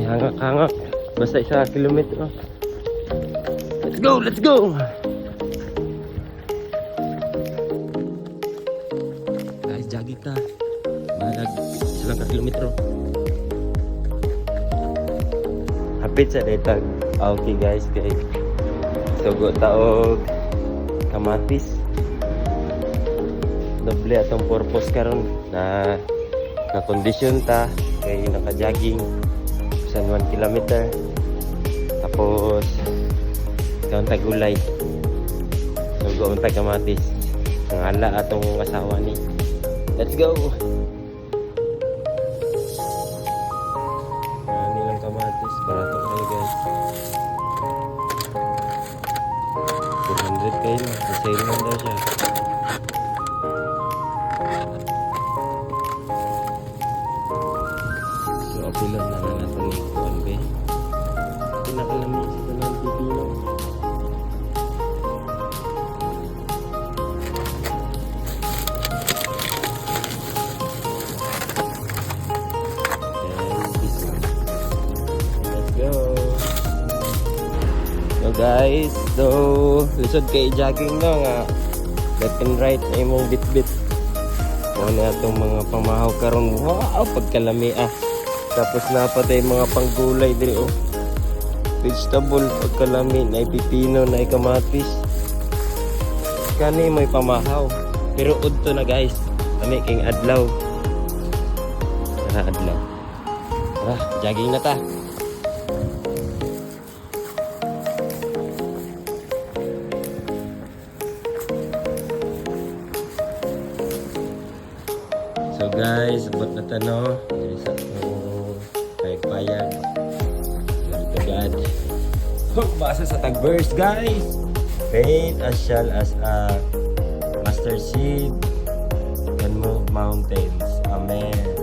hangak-hangak. Basta 1 kilometro. Let's go, let's go! Guys, jogging ta. Balag 1 kilometro. Hapit sa detag. Okay guys, kay sugo taog kamatis. Doble atong purpose karon na kondisyon ta kay naka-jogging sa 1 kilometer. Tapos kaon ta gulay. Sugo unta kamatis. Ngala atong asawa ni. Let's go. Ani lang kamatis, barato kayo guys. 400 kayo, sale lang daw siya. So, apilan na lang natin ni Kuan Bay. Pinakalamis ito ng pipino. Let's go. So guys, so lisod kay jogging na nga left and right na imong bit-bit. Mga na itong mga pamahaw karon. Wow, pagkalami ah. Tapos napatay mga panggulay diri oh. Vegetable pagkalami na pipino na kamatis. Kani may pamahaw. Pero udto na guys. Kami king adlaw. Adlaw. Tara, jogging na ta. So guys, abot na tano. Diri sa payag-payag. Glory to God. Basa sa tag-verse guys. Faith as shall as a mustard seed can move mountains. Amen.